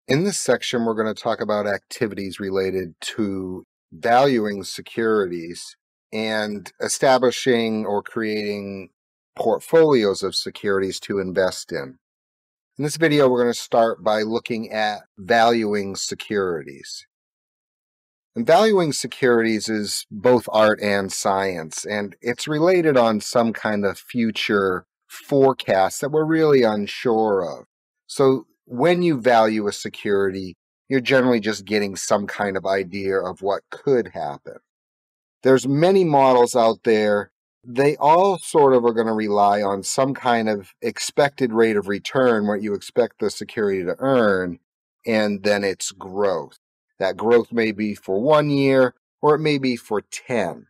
In this section, we're going to talk about activities related to valuing securities and establishing or creating portfolios of securities to invest in. In this video, we're going to start by looking at valuing securities. And valuing securities is both art and science, and it's related on some kind of future forecast that we're really unsure of. So when you value a security, you're generally just getting some kind of idea of what could happen. There's many models out there. They all sort of are going to rely on some kind of expected rate of return, what you expect the security to earn, and then its growth. That growth may be for 1 year or it may be for 10.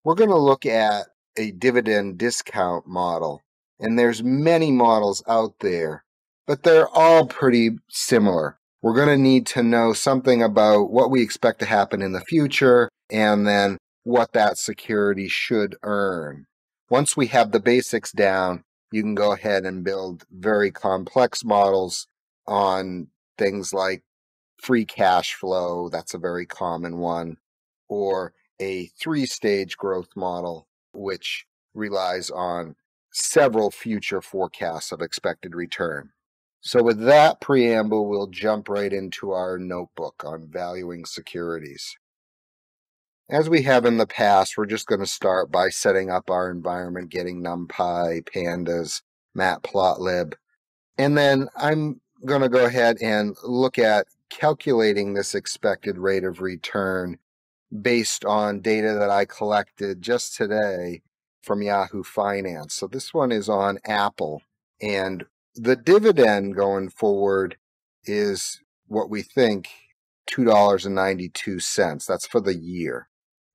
We're going to look at a dividend discount model, and there's many models out there, but they're all pretty similar. We're going to need to know something about what we expect to happen in the future and then what that security should earn. Once we have the basics down, you can go ahead and build very complex models on things like free cash flow, that's a very common one, or a 3-stage growth model, which relies on several future forecasts of expected return. So with that preamble, we'll jump right into our notebook on valuing securities. As we have in the past, we're just going to start by setting up our environment, getting NumPy, Pandas, Matplotlib, and then I'm going to go ahead and look at calculating this expected rate of return based on data that I collected just today from Yahoo Finance. So this one is on Apple, and the dividend going forward is what we think $2.92. That's for the year.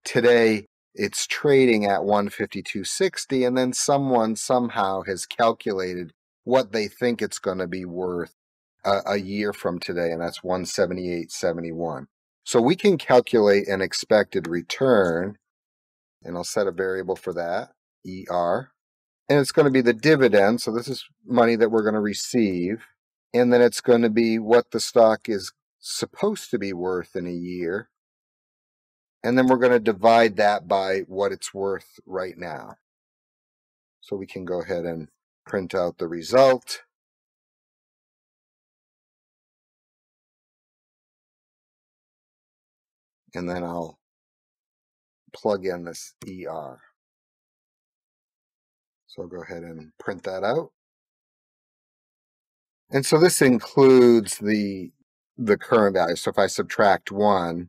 Today, it's trading at $152.60, and then someone somehow has calculated what they think it's going to be worth a year from today, and that's $178.71. So we can calculate an expected return, and I'll set a variable for that, ER, and it's going to be the dividend. So this is money that we're going to receive, and then it's going to be what the stock is supposed to be worth in a year, and then we're going to divide that by what it's worth right now. So we can go ahead and print out the result. And then I'll plug in this ER. So I'll go ahead and print that out. And so this includes the current value. So if I subtract 1,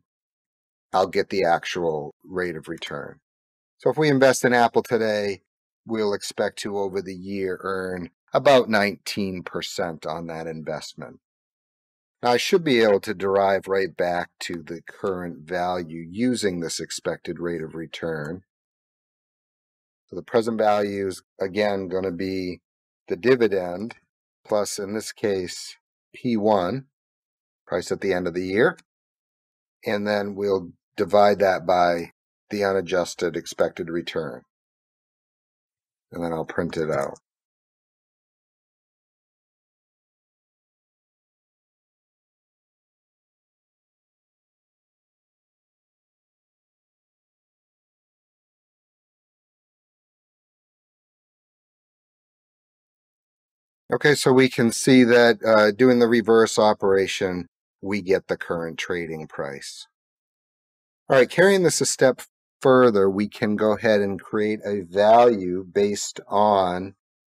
I'll get the actual rate of return. So if we invest in Apple today, we'll expect to, over the year, earn about 19% on that investment. Now, I should be able to derive right back to the current value using this expected rate of return. So the present value is, again, going to be the dividend plus, in this case, P1, price at the end of the year. And then we'll divide that by the unadjusted expected return. And then I'll print it out. Okay, so we can see that doing the reverse operation, we get the current trading price. All right, carrying this a step further, we can go ahead and create a value based on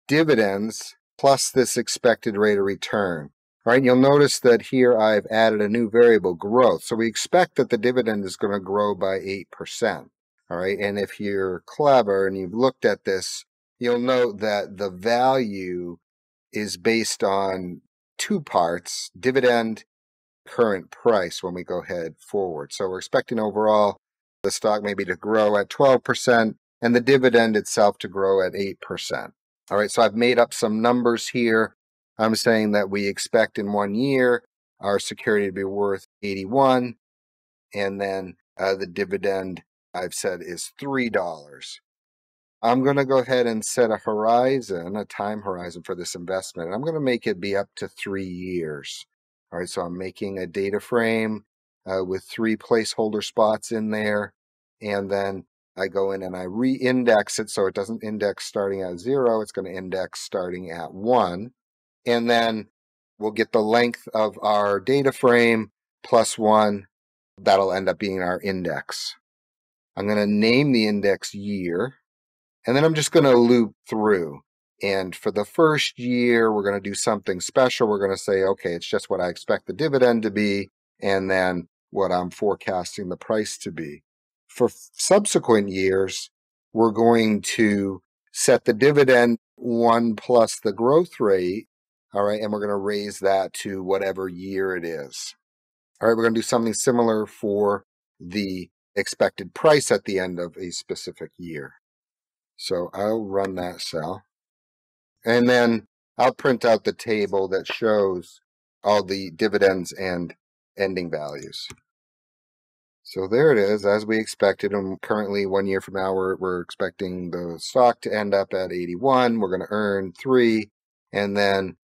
dividends plus this expected rate of return. All right, you'll notice that here I've added a new variable, growth. So we expect that the dividend is going to grow by 8%. All right, and if you're clever and you've looked at this, you'll note that the value is based on 2 parts, dividend, current price, when we go ahead forward. So we're expecting overall the stock maybe to grow at 12% and the dividend itself to grow at 8%. All right, so I've made up some numbers here. I'm saying that we expect in 1 year our security to be worth 81, and then the dividend I've said is $3. I'm going to go ahead and set a horizon, a time horizon for this investment, and I'm going to make it be up to 3 years. All right, so I'm making a data frame with 3 placeholder spots in there, and then I go in and I re-index it so it doesn't index starting at 0, it's going to index starting at 1. And then we'll get the length of our data frame plus 1. That'll end up being our index. I'm going to name the index year, and then I'm just going to loop through. And for the first year, we're going to do something special. We're going to say, okay, it's just what I expect the dividend to be, and then what I'm forecasting the price to be. For subsequent years, we're going to set the dividend 1 plus the growth rate, all right, and we're going to raise that to whatever year it is. All right, we're going to do something similar for the expected price at the end of a specific year. So I'll run that cell. And then I'll print out the table that shows all the dividends and ending values. So there it is, as we expected. And currently, 1 year from now, we're expecting the stock to end up at 81. We're going to earn 3. And then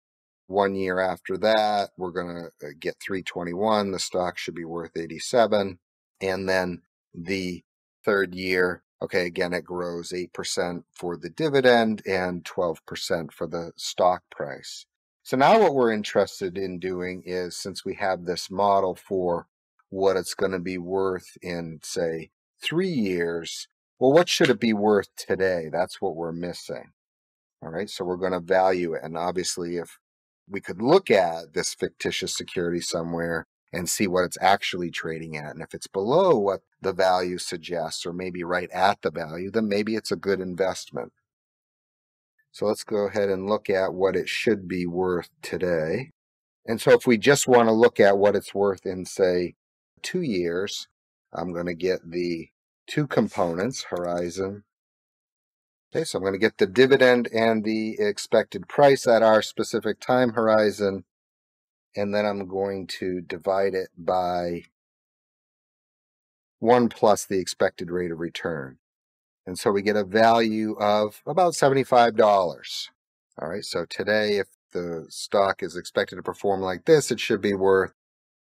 1 year after that, we're going to get 321. The stock should be worth 87. And then the third year, okay, again, it grows 8% for the dividend and 12% for the stock price. So now what we're interested in doing is, since we have this model for what it's going to be worth in, say, 3 years, well, what should it be worth today? That's what we're missing. All right, so we're going to value it. And obviously, if we could look at this fictitious security somewhere and see what it's actually trading at. And if it's below what the value suggests, or maybe right at the value, then maybe it's a good investment. So let's go ahead and look at what it should be worth today. And so if we just want to look at what it's worth in, say, 2 years, I'm going to get the 2 components, horizon. Okay, so I'm going to get the dividend and the expected price at our specific time horizon. And then I'm going to divide it by 1 plus the expected rate of return. And so we get a value of about $75. All right, so today, if the stock is expected to perform like this, it should be worth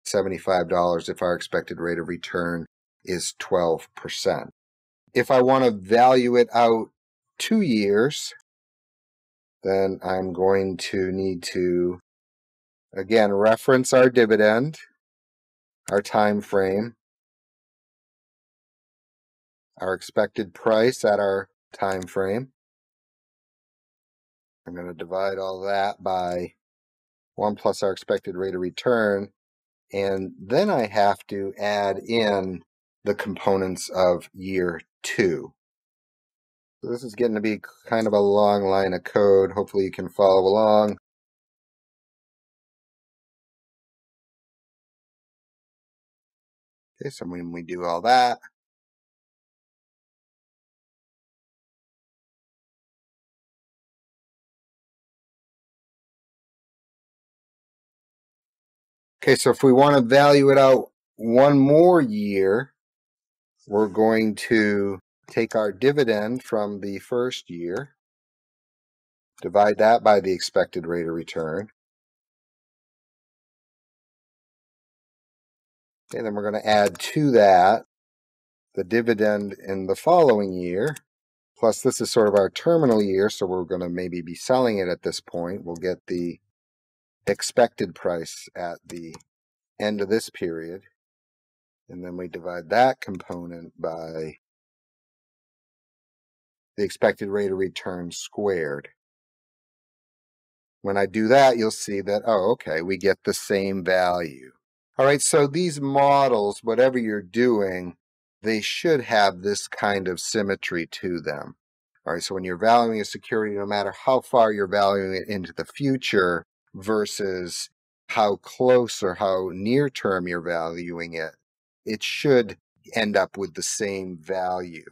$75 if our expected rate of return is 12%. If I want to value it out 2 years, then I'm going to need to, again, reference our dividend, our time frame, our expected price at our time frame. I'm going to divide all that by 1 plus our expected rate of return, and then I have to add in the components of year 2. So this is getting to be kind of a long line of code. Hopefully you can follow along. Okay, so when we do all that, okay, so if we want to value it out 1 more year, we're going to take our dividend from the first year, divide that by the expected rate of return. Okay, then we're going to add to that the dividend in the following year, plus this is sort of our terminal year, so we're going to maybe be selling it at this point. We'll get the expected price at the end of this period, and then we divide that component by the expected rate of return squared. When I do that, you'll see that, oh, okay, we get the same value. All right, so these models, whatever you're doing, they should have this kind of symmetry to them. All right, so when you're valuing a security, no matter how far you're valuing it into the future versus how close or how near term you're valuing it, it should end up with the same value.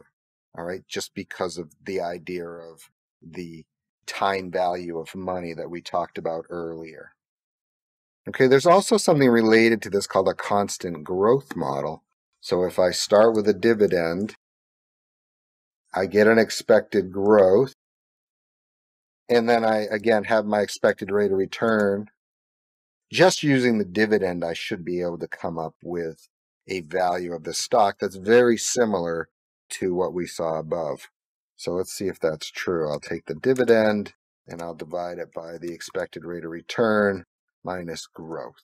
All right, just because of the idea of the time value of money that we talked about earlier. Okay, there's also something related to this called a constant growth model. So if I start with a dividend, I get an expected growth, and then I, again, have my expected rate of return. just using the dividend, I should be able to come up with a value of the stock that's very similar to what we saw above. So let's see if that's true. I'll take the dividend and I'll divide it by the expected rate of return minus growth.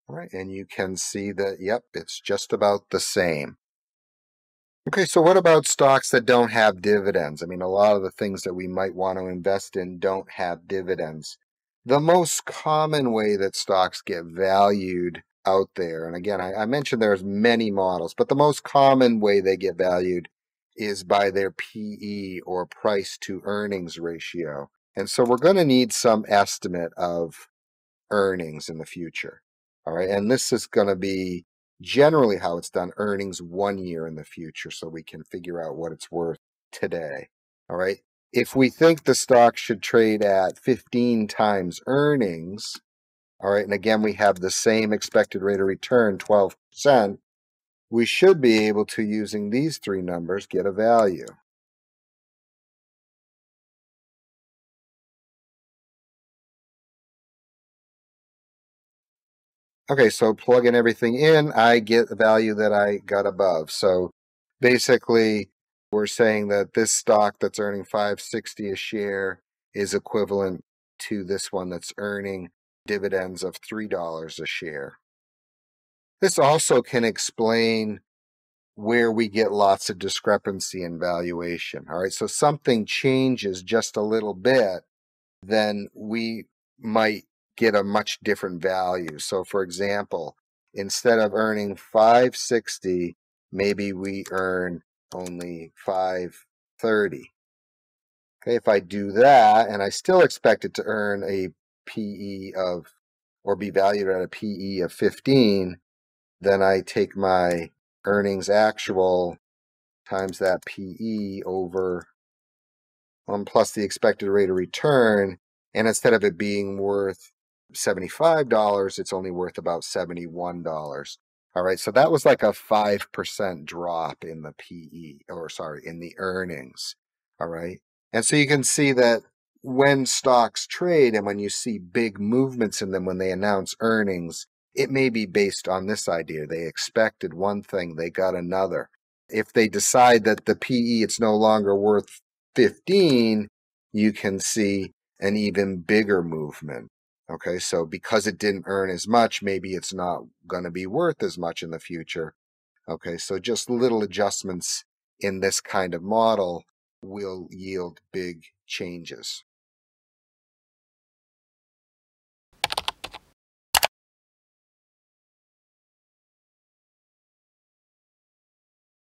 All right, and you can see that, yep, it's just about the same. Okay, so what about stocks that don't have dividends? I mean, a lot of the things that we might want to invest in don't have dividends. The most common way that stocks get valued out there, and again, I mentioned there's many models, but the most common way they get valued is by their PE, or price to earnings ratio. And so we're going to need some estimate of earnings in the future. All right. And this is going to be generally how it's done, earnings 1 year in the future, so we can figure out what it's worth today. All right. If we think the stock should trade at 15 times earnings, all right, and again, we have the same expected rate of return, 12%, we should be able to, using these three numbers, get a value. Okay, so plugging everything in, I get the value that I got above. So basically, we're saying that this stock that's earning $5.60 a share is equivalent to this one that's earning dividends of $3 a share. This also can explain where we get lots of discrepancy in valuation. All right, so something changes just a little bit, then we might get a much different value. So for example, instead of earning 560, maybe we earn only 530. Okay, if I do that and I still expect it to earn a PE of, or be valued at a PE of 15, then I take my earnings actual times that PE over 1 plus the expected rate of return, and instead of it being worth $75, it's only worth about $71. All right, so that was like a 5% drop in the PE, or sorry, in the earnings. All right, and so you can see that when stocks trade and when you see big movements in them when they announce earnings, it may be based on this idea. They expected one thing, they got another. If they decide that the PE, it's no longer worth 15, you can see an even bigger movement. Okay, so because it didn't earn as much, maybe it's not going to be worth as much in the future. Okay, so just little adjustments in this kind of model will yield big changes.